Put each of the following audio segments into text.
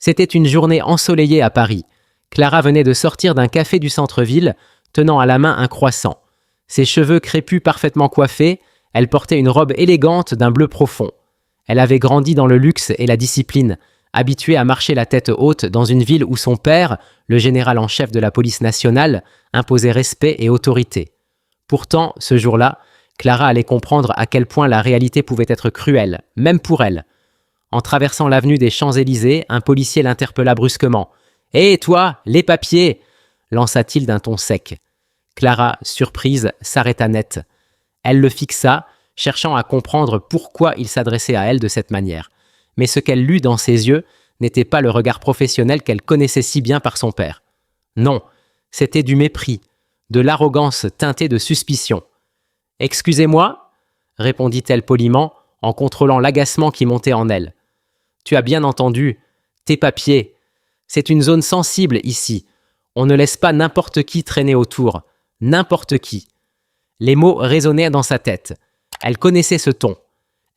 C'était une journée ensoleillée à Paris. Clara venait de sortir d'un café du centre-ville, tenant à la main un croissant. Ses cheveux crépus parfaitement coiffés, elle portait une robe élégante d'un bleu profond. Elle avait grandi dans le luxe et la discipline, habituée à marcher la tête haute dans une ville où son père, le général en chef de la police nationale, imposait respect et autorité. Pourtant, ce jour-là, Clara allait comprendre à quel point la réalité pouvait être cruelle, même pour elle. En traversant l'avenue des Champs-Élysées, un policier l'interpella brusquement. « Hé, toi, les papiers !» lança-t-il d'un ton sec. Clara, surprise, s'arrêta net. Elle le fixa, cherchant à comprendre pourquoi il s'adressait à elle de cette manière. Mais ce qu'elle lut dans ses yeux n'était pas le regard professionnel qu'elle connaissait si bien par son père. Non, c'était du mépris, de l'arrogance teintée de suspicion. « Excusez-moi » répondit-elle poliment, en contrôlant l'agacement qui montait en elle. « Tu as bien entendu, tes papiers. C'est une zone sensible ici. On ne laisse pas n'importe qui traîner autour. N'importe qui. » Les mots résonnaient dans sa tête. Elle connaissait ce ton.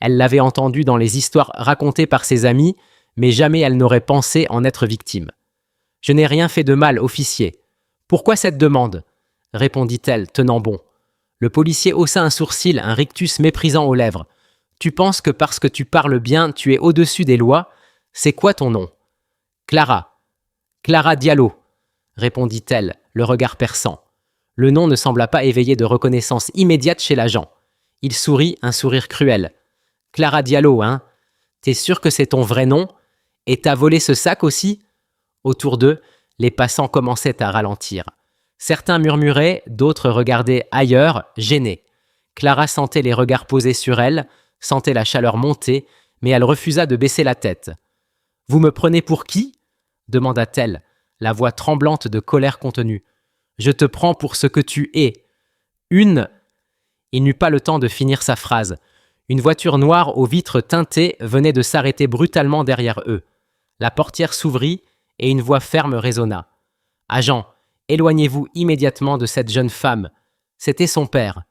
Elle l'avait entendu dans les histoires racontées par ses amis, mais jamais elle n'aurait pensé en être victime. « Je n'ai rien fait de mal, officier. Pourquoi cette demande ?» répondit-elle, tenant bon. Le policier haussa un sourcil, un rictus méprisant aux lèvres. « Tu penses que parce que tu parles bien, tu es au-dessus des lois? C'est quoi ton nom ?»« Clara. Clara Diallo, » répondit-elle, le regard perçant. Le nom ne sembla pas éveiller de reconnaissance immédiate chez l'agent. Il sourit, un sourire cruel. « Clara Diallo, hein? T'es sûr que c'est ton vrai nom? Et t'as volé ce sac aussi ?» Autour d'eux, les passants commençaient à ralentir. Certains murmuraient, d'autres regardaient ailleurs, gênés. Clara sentait les regards posés sur elle, sentait la chaleur monter, mais elle refusa de baisser la tête. « Vous me prenez pour qui ?» demanda-t-elle, la voix tremblante de colère contenue. « Je te prends pour ce que tu es. Une... » Il n'eut pas le temps de finir sa phrase. Une voiture noire aux vitres teintées venait de s'arrêter brutalement derrière eux. La portière s'ouvrit et une voix ferme résonna. « Agent, éloignez-vous immédiatement de cette jeune femme. » C'était son père.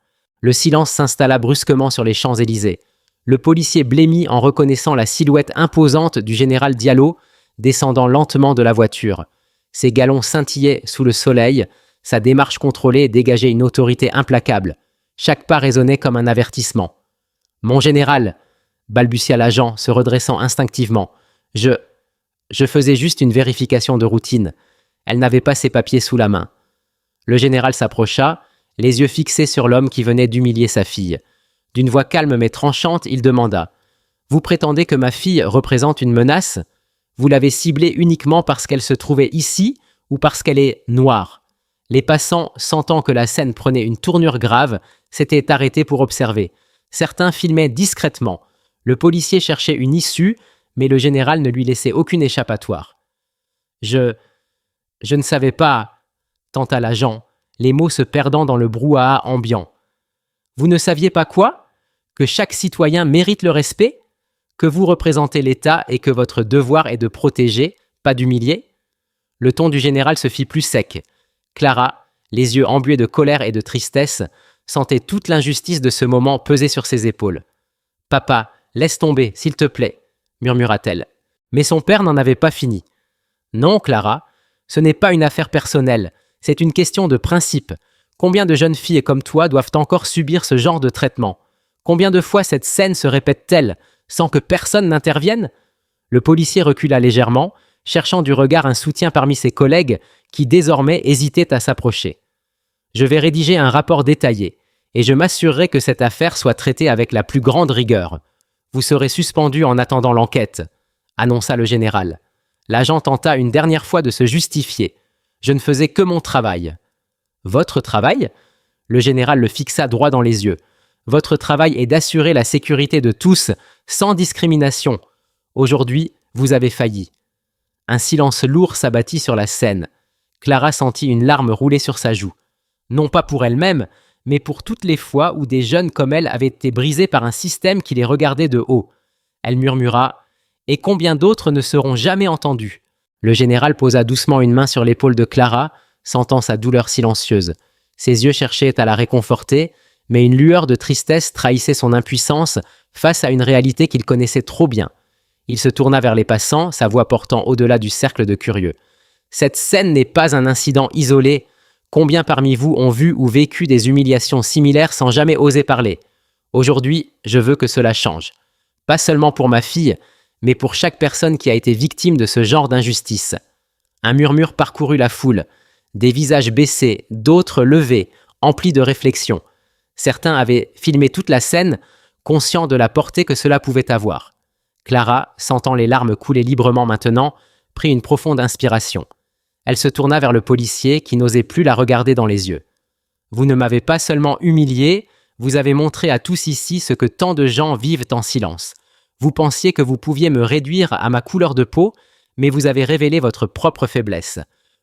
Le silence s'installa brusquement sur les Champs-Élysées. Le policier blêmit en reconnaissant la silhouette imposante du général Diallo descendant lentement de la voiture. Ses galons scintillaient sous le soleil, sa démarche contrôlée dégageait une autorité implacable. Chaque pas résonnait comme un avertissement. « Mon général !» balbutia l'agent, se redressant instinctivement. « Je faisais juste une vérification de routine. » Elle n'avait pas ses papiers sous la main. Le général s'approcha, les yeux fixés sur l'homme qui venait d'humilier sa fille. D'une voix calme mais tranchante, il demanda « Vous prétendez que ma fille représente une menace ? Vous l'avez ciblée uniquement parce qu'elle se trouvait ici ou parce qu'elle est noire ?» Les passants, sentant que la scène prenait une tournure grave, s'étaient arrêtés pour observer. Certains filmaient discrètement. Le policier cherchait une issue, mais le général ne lui laissait aucune échappatoire. « Je ne savais pas, » tenta l'agent, les mots se perdant dans le brouhaha ambiant. « Vous ne saviez pas quoi? Que chaque citoyen mérite le respect? Que vous représentez l'État et que votre devoir est de protéger, pas d'humilier ?» Le ton du général se fit plus sec. Clara, les yeux embués de colère et de tristesse, sentait toute l'injustice de ce moment peser sur ses épaules. « Papa, laisse tomber, s'il te plaît, » murmura-t-elle. Mais son père n'en avait pas fini. « Non, Clara, ce n'est pas une affaire personnelle, c'est une question de principe. Combien de jeunes filles comme toi doivent encore subir ce genre de traitement? Combien de fois cette scène se répète-t-elle sans que personne n'intervienne ?» Le policier recula légèrement, cherchant du regard un soutien parmi ses collègues qui désormais hésitaient à s'approcher. « Je vais rédiger un rapport détaillé et je m'assurerai que cette affaire soit traitée avec la plus grande rigueur. Vous serez suspendu en attendant l'enquête, » annonça le général. L'agent tenta une dernière fois de se justifier. « Je ne faisais que mon travail. »« Votre travail ?» Le général le fixa droit dans les yeux. « Votre travail est d'assurer la sécurité de tous, sans discrimination. Aujourd'hui, vous avez failli. » Un silence lourd s'abattit sur la scène. Clara sentit une larme rouler sur sa joue. Non pas pour elle-même, mais pour toutes les fois où des jeunes comme elle avaient été brisés par un système qui les regardait de haut. Elle murmura « Et combien d'autres ne seront jamais entendus ?» Le général posa doucement une main sur l'épaule de Clara, sentant sa douleur silencieuse. Ses yeux cherchaient à la réconforter, mais une lueur de tristesse trahissait son impuissance face à une réalité qu'il connaissait trop bien. Il se tourna vers les passants, sa voix portant au-delà du cercle de curieux. Cette scène n'est pas un incident isolé. Combien parmi vous ont vu ou vécu des humiliations similaires sans jamais oser parler? Aujourd'hui, je veux que cela change. Pas seulement pour ma fille, mais pour chaque personne qui a été victime de ce genre d'injustice. Un murmure parcourut la foule. Des visages baissés, d'autres levés, emplis de réflexion. Certains avaient filmé toute la scène, conscients de la portée que cela pouvait avoir. Clara, sentant les larmes couler librement maintenant, prit une profonde inspiration. Elle se tourna vers le policier qui n'osait plus la regarder dans les yeux. « Vous ne m'avez pas seulement humilié, vous avez montré à tous ici ce que tant de gens vivent en silence. Vous pensiez que vous pouviez me réduire à ma couleur de peau, mais vous avez révélé votre propre faiblesse.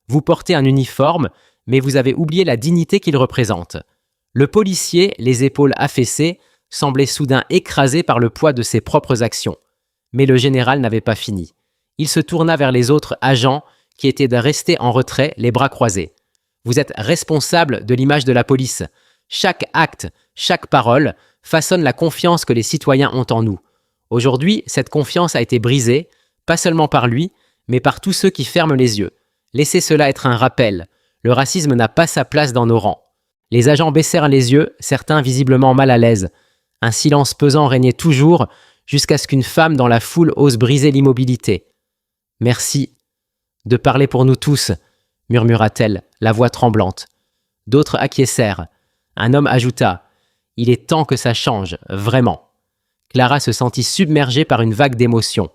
Vous portez un uniforme, mais vous avez oublié la dignité qu'il représente. » Le policier, les épaules affaissées, semblait soudain écrasé par le poids de ses propres actions. Mais le général n'avait pas fini. Il se tourna vers les autres agents qui étaient restés en retrait, les bras croisés. « Vous êtes responsable de l'image de la police. Chaque acte, chaque parole façonne la confiance que les citoyens ont en nous. Aujourd'hui, cette confiance a été brisée, pas seulement par lui, mais par tous ceux qui ferment les yeux. Laissez cela être un rappel. Le racisme n'a pas sa place dans nos rangs. » Les agents baissèrent les yeux, certains visiblement mal à l'aise. Un silence pesant régnait toujours, jusqu'à ce qu'une femme dans la foule ose briser l'immobilité. « Merci de parler pour nous tous, » murmura-t-elle, la voix tremblante. D'autres acquiescèrent. Un homme ajouta « Il est temps que ça change, vraiment. » Clara se sentit submergée par une vague d'émotions.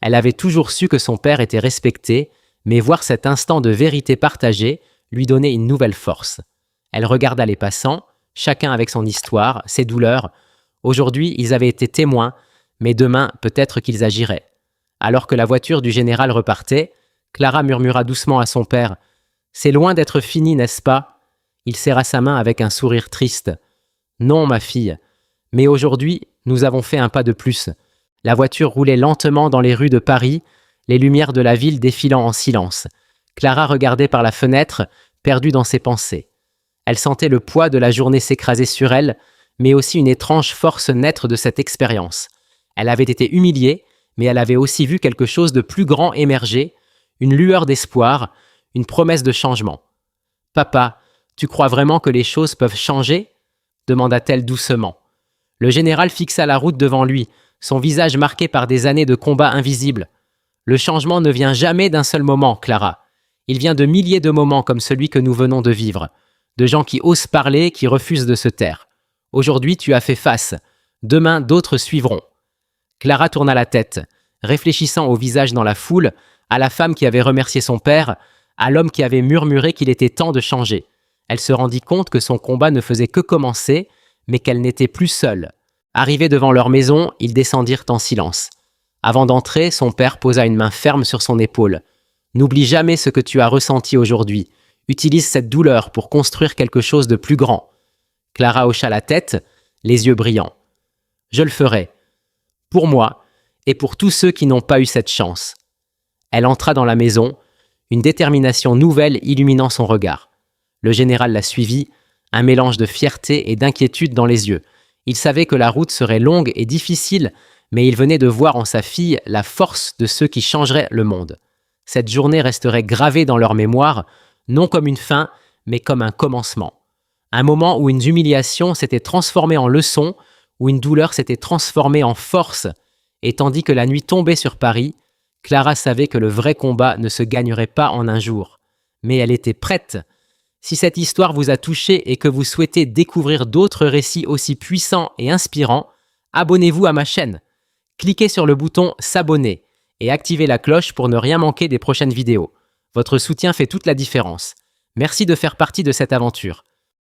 Elle avait toujours su que son père était respecté, mais voir cet instant de vérité partagée lui donnait une nouvelle force. Elle regarda les passants, chacun avec son histoire, ses douleurs. Aujourd'hui, ils avaient été témoins, mais demain, peut-être qu'ils agiraient. Alors que la voiture du général repartait, Clara murmura doucement à son père « C'est loin d'être fini, n'est-ce pas ?» Il serra sa main avec un sourire triste. « Non, ma fille, mais aujourd'hui, nous avons fait un pas de plus. » La voiture roulait lentement dans les rues de Paris, les lumières de la ville défilant en silence. Clara regardait par la fenêtre, perdue dans ses pensées. Elle sentait le poids de la journée s'écraser sur elle, mais aussi une étrange force naître de cette expérience. Elle avait été humiliée, mais elle avait aussi vu quelque chose de plus grand émerger, une lueur d'espoir, une promesse de changement. « Papa, tu crois vraiment que les choses peuvent changer ?» demanda-t-elle doucement. Le général fixa la route devant lui, son visage marqué par des années de combats invisibles. « Le changement ne vient jamais d'un seul moment, Clara. Il vient de milliers de moments comme celui que nous venons de vivre, de gens qui osent parler, qui refusent de se taire. Aujourd'hui, tu as fait face. Demain, d'autres suivront. » Clara tourna la tête, réfléchissant au visage dans la foule, à la femme qui avait remercié son père, à l'homme qui avait murmuré qu'il était temps de changer. Elle se rendit compte que son combat ne faisait que commencer, mais qu'elle n'était plus seule. Arrivés devant leur maison, ils descendirent en silence. Avant d'entrer, son père posa une main ferme sur son épaule. « N'oublie jamais ce que tu as ressenti aujourd'hui. Utilise cette douleur pour construire quelque chose de plus grand. » Clara hocha la tête, les yeux brillants. « Je le ferai. Pour moi et pour tous ceux qui n'ont pas eu cette chance. » Elle entra dans la maison, une détermination nouvelle illuminant son regard. Le général la suivit, un mélange de fierté et d'inquiétude dans les yeux. Il savait que la route serait longue et difficile, mais il venait de voir en sa fille la force de ceux qui changeraient le monde. Cette journée resterait gravée dans leur mémoire, non comme une fin, mais comme un commencement. Un moment où une humiliation s'était transformée en leçon, où une douleur s'était transformée en force, et tandis que la nuit tombait sur Paris, Clara savait que le vrai combat ne se gagnerait pas en un jour. Mais elle était prête. Si cette histoire vous a touché et que vous souhaitez découvrir d'autres récits aussi puissants et inspirants, abonnez-vous à ma chaîne. Cliquez sur le bouton s'abonner et activez la cloche pour ne rien manquer des prochaines vidéos. Votre soutien fait toute la différence. Merci de faire partie de cette aventure.